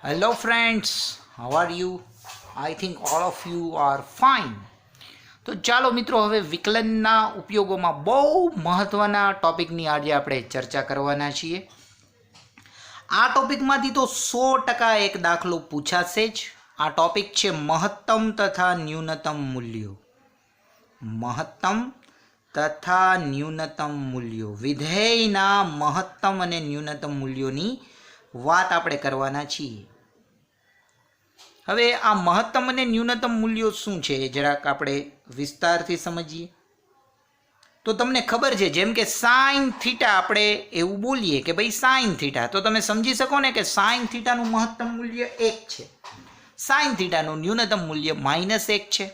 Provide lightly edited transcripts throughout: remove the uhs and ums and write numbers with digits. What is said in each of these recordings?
Hello friends, how are you? I think all of you are fine. તો ચાલો મિત્રો, હવે વિકલનના ઉપયોગોમાં બહુ મહત્ત્વના ટોપિકની આજે આપણે ચર્ચા કરવાના છીએ. આ ટોપિકમાંથી તો 100% એક દાખલો પૂછાશે જ. આ ટોપિક છે મહત્તમ તથા ન્યૂનતમ મૂલ્યો. મહત્તમ તથા ન્યૂનતમ મૂલ્યો, વિધેયના મહત્તમ અને ન્યૂનતમ મૂલ્યોની વાત આપણે કરવાના છીએ. હવે આ મહત્તમ અને ન્યૂનતમ મૂલ્યો શું છે જરાક આપણે વિસ્તારથી સમજીએ. તો તમને ખબર છે, જેમ કે સાઇન થીટા, આપણે એવું બોલીએ કે ભાઈ સાઇન થીટા, તો તમે સમજી શકો ને કે સાઇન થીટાનું મહત્તમ મૂલ્ય 1 છે, સાઇન થીટાનું ન્યૂનતમ મૂલ્ય -1 છે.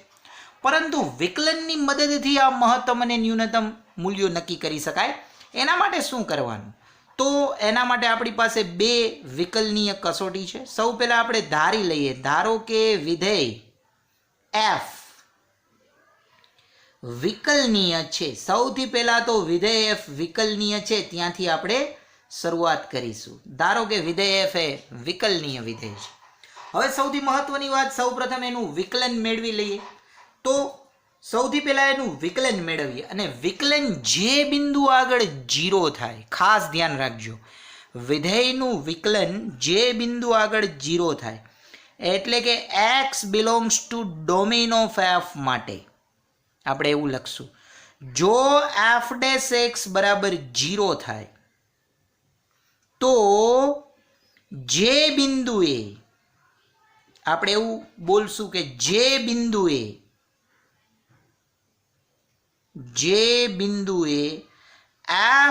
પરંતુ વિકલનની મદદથી આ મહત્તમ અને ન્યૂનતમ મૂલ્યો નક્કી કરી શકાય. એના માટે શું કરવાનું? તો એના માટે આપણી પાસે બે વિકલનીય કસોટી છે. સૌ પહેલાં આપણે ધારી લઈએ, ધારો કે વિધેય એફ વિકલનીય છે. સૌથી પહેલાં તો વિધેય એફ વિકલનીય છે, ત્યાંથી આપણે શરૂઆત કરીશું. ધારો કે વિધેય એફ એ વિકલનીય વિધેય છે. હવે સૌથી મહત્વની વાત, સૌ પ્રથમ એનું વિકલન મેળવી લઈએ. તો સૌથી પહેલાં એનું વિકલન મેળવીએ, અને વિકલન જે બિંદુ આગળ 0 થાય, ખાસ ધ્યાન રાખજો, વિધેયનું વિકલન જે બિંદુ આગળ 0 થાય, એટલે કે x belongs two domain of f માટે આપણે એવું લખશું. જો f ડેશ x બરાબર 0 થાય તો જે બિંદુએ, આપણે એવું બોલશું કે જે બિંદુએ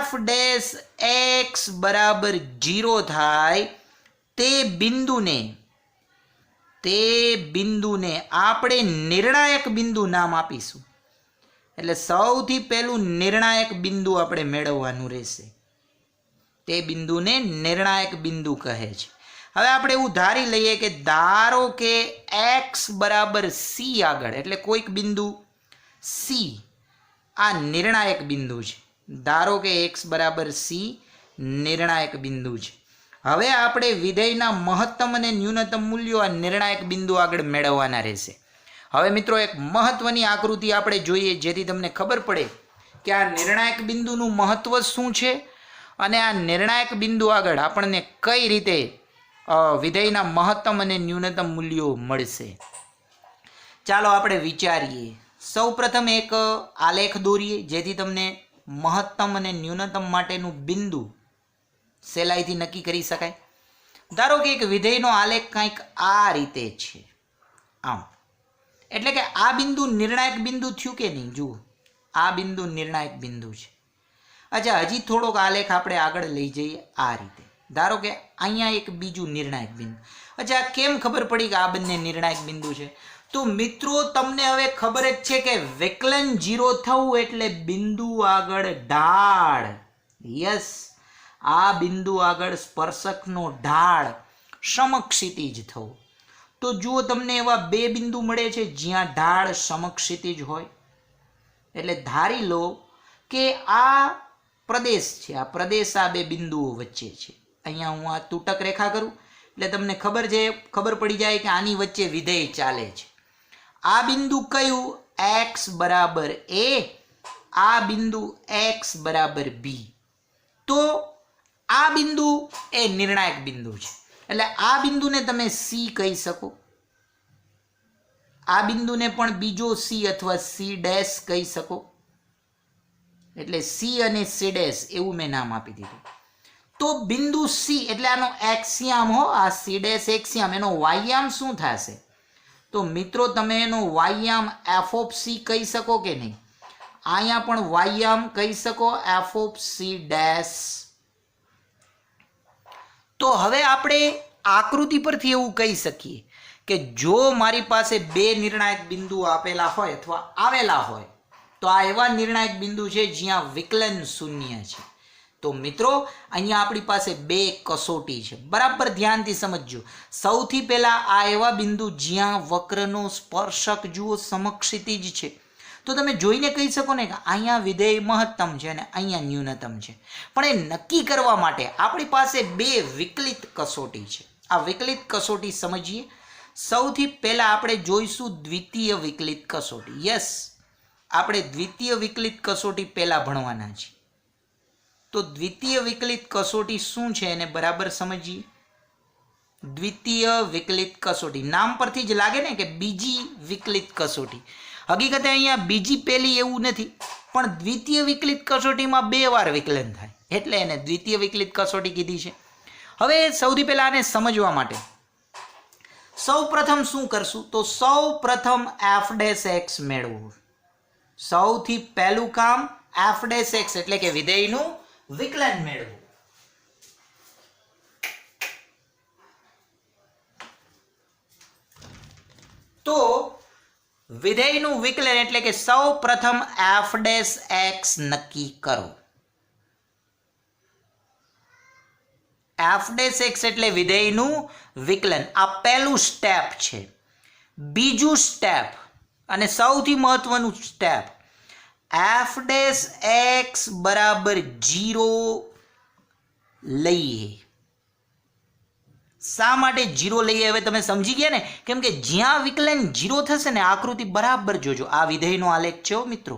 f ડેશ x બરાબર 0 થાય તે બિંદુને આપણે નિર્ણાયક બિંદુ નામ આપીશું. એટલે સૌથી પહેલું નિર્ણાયક બિંદુ આપણે મેળવવાનું રહેશે. તે બિંદુને નિર્ણાયક બિંદુ કહે છે. હવે આપણે એવું ધારી લઈએ કે ધારો કે x બરાબર c આગળ, એટલે કોઈક બિંદુ c આ નિર્ણાયક બિંદુ છે. ધારો કે x બરાબર c નિર્ણાયક બિંદુ છે. હવે આપણે વિધેયના મહત્તમ અને ન્યૂનતમ મૂલ્યો આ નિર્ણાયક બિંદુ આગળ મેળવવાના રહેશે. હવે મિત્રો, એક મહત્વની આકૃતિ આપણે જોઈએ, જેથી તમને ખબર પડે કે આ નિર્ણાયક બિંદુનું મહત્વ શું છે અને આ નિર્ણાયક બિંદુ આગળ આપણને કઈ રીતે વિધેયના મહત્તમ અને ન્યૂનતમ મૂલ્યો મળશે. ચાલો આપણે વિચારીએ. સૌ પ્રથમ એક આલેખ દોરીએ, જેથી તમને મહત્તમ અને ન્યૂનતમ માટેનું બિંદુ સહેલાઈથી નક્કી કરી શકાય. ધારો કે એક વિધેયનો આલેખ કંઈક આ રીતે છે, આમ. એટલે કે આ બિંદુ નિર્ણાયક બિંદુ થયું કે નહીં? જુઓ, આ બિંદુ નિર્ણાયક બિંદુ છે. અચ્છા, હજી થોડોક આલેખ આપણે આગળ લઈ જઈએ આ રીતે. ધારો કે અહીંયા એક બીજું નિર્ણાયક બિંદુ. અચ્છા, કેમ ખબર પડી કે આ બંને નિર્ણાયક બિંદુ છે? તો મિત્રો, તમને હવે ખબર જ છે કે વિકલન 0 થવું એટલે બિંદુ આગળ ઢાળ, યસ, આ બિંદુ આગળ સ્પર્શકનો ઢાળ સમક્ષિતિજ થવો. તો જુઓ, તમને એવા બે બિંદુ મળે છે જ્યાં ઢાળ સમક્ષિતિજ હોય. એટલે ધારી લો કે આ પ્રદેશ છે, આ પ્રદેશ આ બે બિંદુઓ વચ્ચે છે. અહીંયા હું આ તૂટક રેખા કરું એટલે તમને ખબર પડી જાય કે આની વચ્ચે વિધેય ચાલે છે. આ બિંદુ કયું? x બરાબર a, આ બિંદુ x બરાબર b. તો આ બિંદુ એ નિર્ણાયક બિંદુ છે, એટલે આ બિંદુને તમે c કહી શકો. આ બિંદુને પણ બીજો c અથવા c ડેશ કહી શકો. એટલે c અને c ડેશ એવું મેં નામ આપી દીધું. તો બિંદુ c એટલે આનો એક્સિયામ હો, આ c ડેશ એક્સિયામ, એનો વાયયામ શું થશે? તો મિત્રો, તમે એનો વાયયામ f ઓફ c કહી શકો કે નહીં? અહીંયા પણ વાયયામ કહી શકો, f ઓફ c ડેશ. તો હવે આપણે આકૃતિ પરથી એવું કહી શકીએ કે જો મારી પાસે બે નિર્ણાયક બિંદુ આપેલા હોય અથવા આવેલા હોય, તો આ એવા નિર્ણાયક બિંદુ છે જ્યાં વિકલન 0 છે. તો મિત્રો, અહીંયા આપણી પાસે બે કસોટી છે. બરાબર ધ્યાનથી સમજજો. સૌથી પહેલાં આ એવા બિંદુ જ્યાં વક્રનો સ્પર્શક જુઓ સમક્ષિતિજ છે. તો તમે જોઈને કહી શકો ને કે અહીંયા વિધેય મહત્તમ છે અને અહીંયા ન્યૂનતમ છે. પણ એ નક્કી કરવા માટે આપણી પાસે બે વિકલિત કસોટી છે. આ વિકલિત કસોટી સમજીએ. સૌથી પહેલા આપણે જોઈશું દ્વિતીય વિકલિત કસોટી. યસ, આપણે દ્વિતીય વિકલિત કસોટી પહેલા ભણવાના છીએ. તો દ્વિતીય વિકલિત કસોટી શું છે એને બરાબર સમજીએ. દ્વિતીય વિકલિત કસોટી નામ પરથી જ લાગે ને કે બીજી વિકલિત કસોટી. હકીકતે અહીંયા બીજી પહેલી એવું નથી, પણ દ્વિતીય વિકલિત કસોટીમાં 2 વાર વિકલન થાય એટલે એને દ્વિતીય વિકલિત કસોટી કીધી છે. હવે સૌથી પહેલા આને સમજવા માટે સૌ પ્રથમ શું કરશું, તો સૌ પ્રથમ f' મેળવવું. સૌથી પહેલું કામ f' એટલે કે વિધેયનું વિકલન મેળવવું. તો વિધેયનું વિકલન એટલે કે સૌ પ્રથમ f' નક્કી કરો. f' એટલે વિધેયનું વિકલન. આ પહેલું સ્ટેપ છે. બીજું સ્ટેપ અને સૌથી મહત્વનું સ્ટેપ, f' બરાબર 0 લઈએ. શા માટે 0 લઈએ હવે તમે સમજી ગયા ને? કેમ કે જ્યાં વિકલન 0 થશે ને, આકૃતિ બરાબર જોજો. આ વિધેયનો આલેખ છે મિત્રો.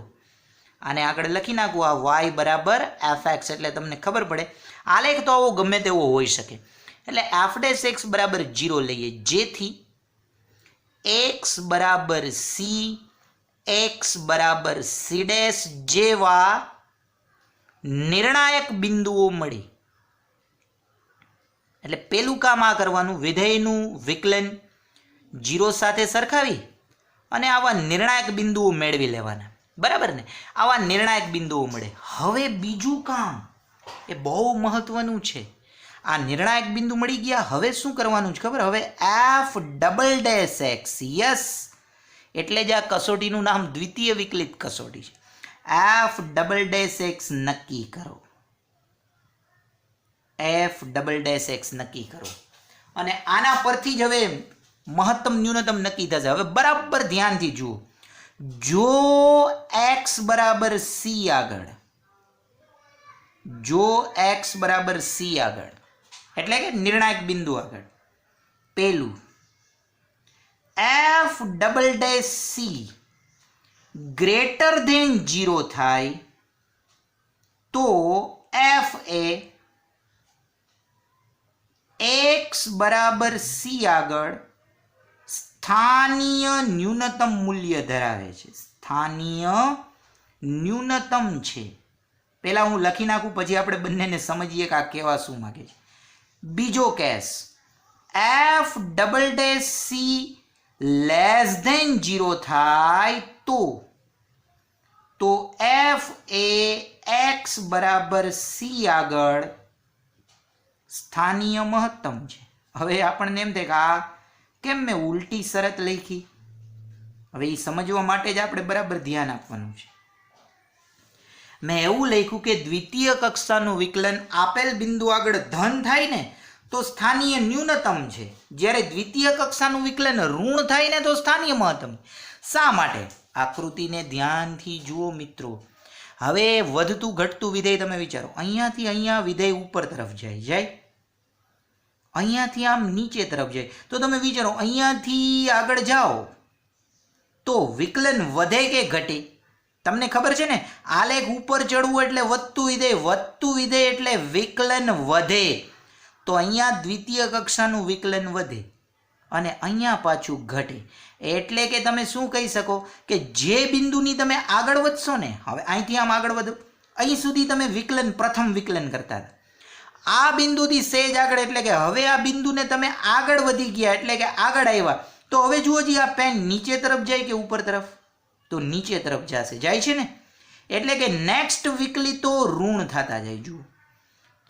આને આગળ લખી નાખું, આ y બરાબર fx, એટલે તમને ખબર પડે. આલેખ તો આવો ગમે તેવો હોઈ શકે. એટલે f' બરાબર 0 લઈએ, જેથી x બરાબર c, x બરાબર c' જેવા નિર્ણાયક બિંદુઓ મળે. એટલે પેલું કામ આ કરવાનું, વિધેયનું વિકલન 0 સાથે સરખાવી અને આવા નિર્ણાયક બિંદુઓ મેળવી લેવાના. બરાબર ને? આવા નિર્ણાયક બિંદુઓ મળે. હવે બીજું કામ એ બહુ મહત્વનું છે. આ નિર્ણાયક બિંદુ મળી ગયા, હવે શું કરવાનું છે ખબર? હવે f''x. યસ, એટલે જ આ કસોટીનું નામ દ્વિતીય વિકલિત કસોટી છે. f''x નક્કી કરો. f''x નક્કી કરો. અને આના પરથી જ હવે મહત્તમ ન્યૂનતમ નક્કી થશે. હવે બરાબર ધ્યાનથી જુઓ. જો x બરાબર c આગળ, જો x બરાબર c આગળ એટલે કે નિર્ણાયક બિંદુ આગળ પેલું f''c ગ્રેટર ધેન 0 થાય, તો f એ x બરાબર c આગળ સ્થાનીય ન્યૂનતમ મૂલ્ય ધરાવે છે. સ્થાનીય ન્યૂનતમ છે. પહેલા હું લખી નાખું, પછી આપણે બંનેને સમજીએ કે આ કહેવા શું માંગે છે. બીજો કેસ, f''c લેસ ધેન 0 થાય, તો f એ x બરાબર c આગળ સ્થાનીય મહત્તમ છે. હવે આપણને એમ થાય કે આ કેમ મેં ઉલટી શરત લખી? હવે એ સમજવા માટે જ આપણે બરાબર ધ્યાન આપવાનું છે. મેં એવું લખ્યું કે દ્વિતીય કક્ષાનું વિકલન આપેલ બિંદુ આગળ ધન થાય ને તો સ્થાનીય ન્યૂનતમ છે, જ્યારે દ્વિતીય કક્ષાનું વિકલન ઋણ થાય ને તો સ્થાનીય મહત્તમ. શા માટે? આકૃતિને ધ્યાનથી જુઓ મિત્રો. હવે વધતું ઘટતું વિધેય તમે વિચારો, અહીંયાથી અહીંયા વિધેય ઉપર તરફ જાય, અહીંયાથી આમ નીચે તરફ જાય. તો તમે વિચારો, અહીંયાથી આગળ જાઓ તો વિકલન વધે કે ઘટે? તમને ખબર છે ને, આલેખ ઉપર ચડવું એટલે વધતું વિધેય એટલે વિકલન વધે. તો અહીંયા દ્વિતીય કક્ષાનું વિકલન વધે અને અહીંયા પાછું ઘટે. એટલે કે તમે શું કહી શકો કે જે બિંદુની તમે આગળ વધશો ને, હવે અહીંથી આમ આગળ વધો, અહીં સુધી તમે પ્રથમ વિકલન કરતા હતા. આ બિંદુથી સહેજ આગળ એટલે કે હવે આ બિંદુને તમે આગળ વધી ગયા એટલે કે આગળ આવ્યા, તો હવે જુઓ જી, આ પેન નીચે તરફ જાય કે ઉપર તરફ? તો નીચે તરફ જશે, જાય છે ને. એટલે કે નેક્સ્ટ વિકલિતો ઋણ થતા જાય. જુઓ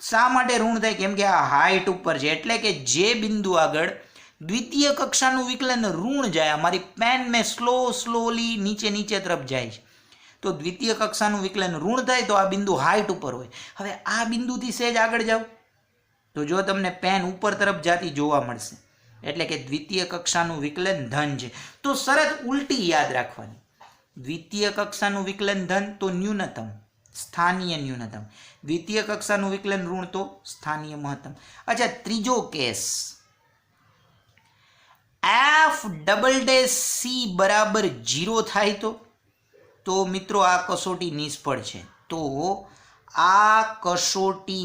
શા માટે ઋણ થાય? કેમ કે આ હાઈટ ઉપર છે, એટલે કે જે બિંદુ આગળ દ્વિતીય કક્ષાનું વિકલન ઋણ જાય, અમારી પેન મેં સ્લોલી નીચે તરફ જાય છે, તો દ્વિતીય કક્ષાનું વિકલન ઋણ થાય તો આ બિંદુ હાઈટ ઉપર હોય. હવે આ બિંદુથી સહેજ આગળ જાઓ તો જો તમને પેન ઉપર તરફ જતી જોવા મળશે, એટલે કે દ્વિતીય કક્ષાનું વિકલન ધન છે. તો શરત ઉલટી યાદ રાખવાની. દ્વિતીય કક્ષાનું વિકલન ધન તો ન્યૂનતમ, સ્થાનીય ન્યૂનતમ. દ્વિતીય કક્ષાનું વિકલન ઋણ તો સ્થાનીય મહત્તમ. અચ્છા, ત્રીજો case, F double dash C બરાબર 0 થાય તો મિત્રો આ કસોટી નિષ્ફળ છે. તો આ કસોટી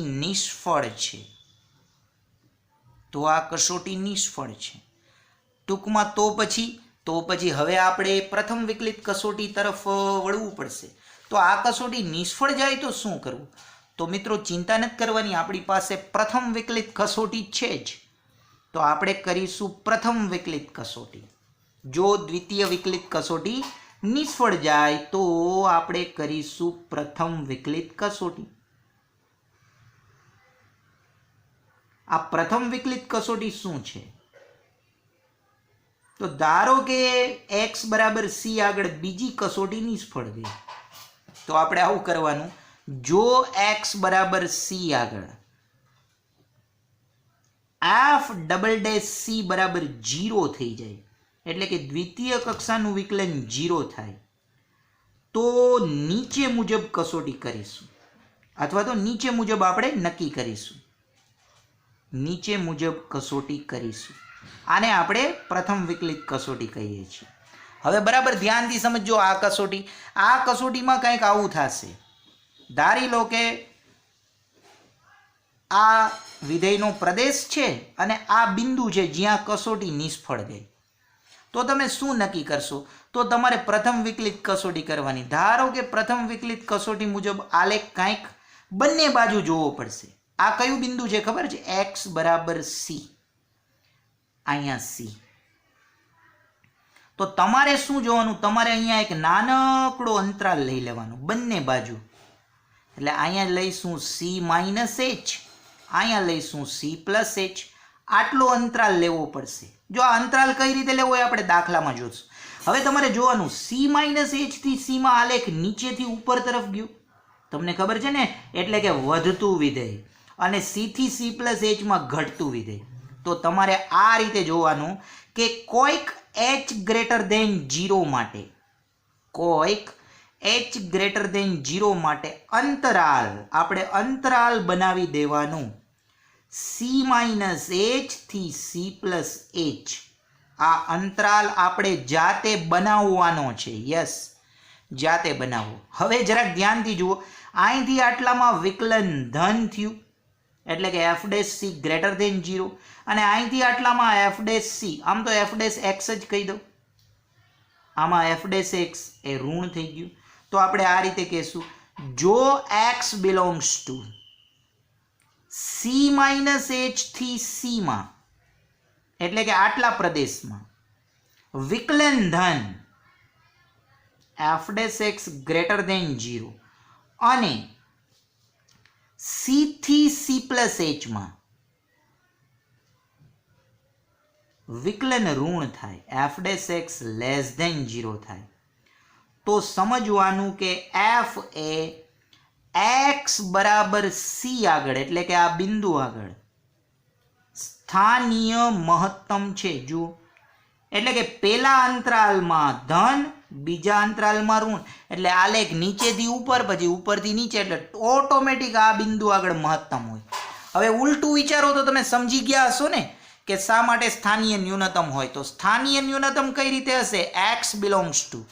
નિષ્ફળ છે. ટૂંકમાં તો પછી હવે આપણે પ્રથમ વિકલિત કસોટી તરફ વળવું પડશે. તો આ કસોટી નિષ્ફળ જાય તો શું કરવું? તો મિત્રો ચિંતા નથી કરવાની, આપણી પાસે પ્રથમ વિકલિત કસોટી છે જ. તો આપણે કરીશું પ્રથમ વિકલિત કસોટી. જો દ્વિતીય વિકલિત કસોટી નિષ્ફળ જાય તો આપણે કરીશું પ્રથમ વિકલિત કસોટી. આ પ્રથમ વિકલિત કસોટી શું છે? તો ધારો કે x બરાબર c આગળ બીજી કસોટી નિષ્ફળ ગઈ. તો આપણે આવું કરવાનું, જો x બરાબર c આગળ એફ ડબલ ડેશ સી બરાબર 0 થઈ જાય, એટલે કે દ્વિતીય કક્ષાનું વિકલન 0 થાય, તો નીચે મુજબ કસોટી કરીશું, અથવા તો નીચે મુજબ આપણે નક્કી કરીશું. આને આપણે પ્રથમ વિકલિત કસોટી કહીએ છીએ. હવે બરાબર ધ્યાનથી સમજો આ કસોટીમાં કંઈક આવું થશે. ધારી લો કે આ વિધેયનો પ્રદેશ છે અને આ બિંદુ છે જ્યાં કસોટી નિષ્ફળ ગઈ. તો તમે શું નક્કી કરશો? તો તમારે પ્રથમ વિકલિત કસોટી કરવાની. ધારો કે પ્રથમ વિકલિત કસોટી મુજબ આલેખ કંઈક બંને બાજુ જોવો પડશે. આ કયું બિંદુ છે ખબર છે? x બરાબર c, અહીંયા c. તો તમારે શું જોવાનું? તમારે અહીંયા એક નાનકડો અંતરાલ લઈ લેવાનો બંને બાજુ. એટલે અહીંયા લઈશું c માઇનસ h, અહીંયા લઈશું c પ્લસ h. આટલો અંતરાલ લેવો પડશે. જો આ અંતરાલ કઈ રીતે લેવો એ આપણે દાખલામાં જોઈશું. હવે તમારે જોવાનું, c માઇનસ h થી c માં આલેખ નીચેથી ઉપર તરફ ગયો, તમને ખબર છે ને, એટલે કે વધતું વિધેય, અને c થી c પ્લસ h માં ઘટતું વિધેય. તો તમારે આ રીતે જોવાનું કે કોઈક h ગ્રેટર ધેન 0 માટે, આપણે અંતરાલ બનાવી દેવાનું. c માઇનસ h થી c પ્લસ h, આ અંતરાલ આપણે જાતે બનાવવાનો છે. યસ, જાતે બનાવો. હવે જરાક ધ્યાનથી જુઓ, અહીંથી આટલામાં વિકલન ધન થયું, એટલે કે f dash c greater than 0, અને અહીંથી આટલામાં f ડેશ c, આમ તો f ડેશ x જ કહી દઉં, આમાં f ડેશ x એ ઋણ થઈ ગયું. તો આપણે આ રીતે કહેશું, જો x belongs to c minus h થી c માં, એટલે કે આટલા પ્રદેશમાં વિકલન ધન f dash x greater than 0 અને c થી c પ્લસ h માં વિકલન ઋણ થાય, f dash x less than 0 થાય, તો સમજવાનું કે f એ x બરાબર c આગળ, એટલે કે આ બિંદુ આગળ સ્થાનીય મહત્તમ છે. જુઓ, એટલે કે પેલા અંતરાલમાં ધન, બીજા અંતરાલમાં ઋણ, એટલે આલેખ નીચેથી ઉપર પછી ઉપરથી નીચે, એટલે ઓટોમેટિક આ બિંદુ આગળ મહત્તમ હોય. હવે ઉલટું વિચારો તો તમે સમજી ગયા હશો ને કે શા માટે સ્થાનીય ન્યૂનતમ હોય. તો સ્થાનીય ન્યૂનતમ કઈ રીતે હશે? x belongs to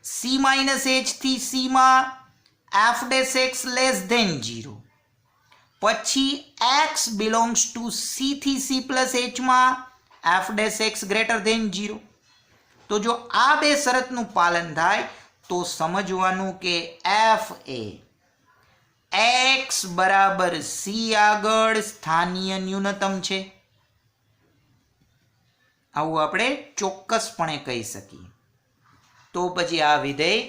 c minus h થી c માં f dash x less than 0, પછી x બિલોંગ્સ ટુ c થી c પ્લસ h માં f dash x greater than 0. તો જો આ બે શરતનું પાલન થાય તો સમજવાનું કે f એ x બરાબર c આગળ સ્થાનીય ન્યૂનતમ છે. આવું આપણે ચોક્કસપણે કહી શકીએ. તો પછી આ વિધેય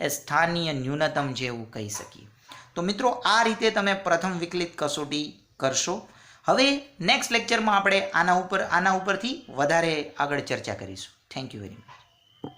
એ સ્થાનીય ન્યૂનતમ છે એવું કહી શકીએ. તો મિત્રો આ રીતે તમે પ્રથમ વિકલિત કસોટી કરશો. હવે નેક્સ્ટ લેક્ચરમાં આપણે આના ઉપરથી વધારે આગળ ચર્ચા કરીશું. Thank you very much.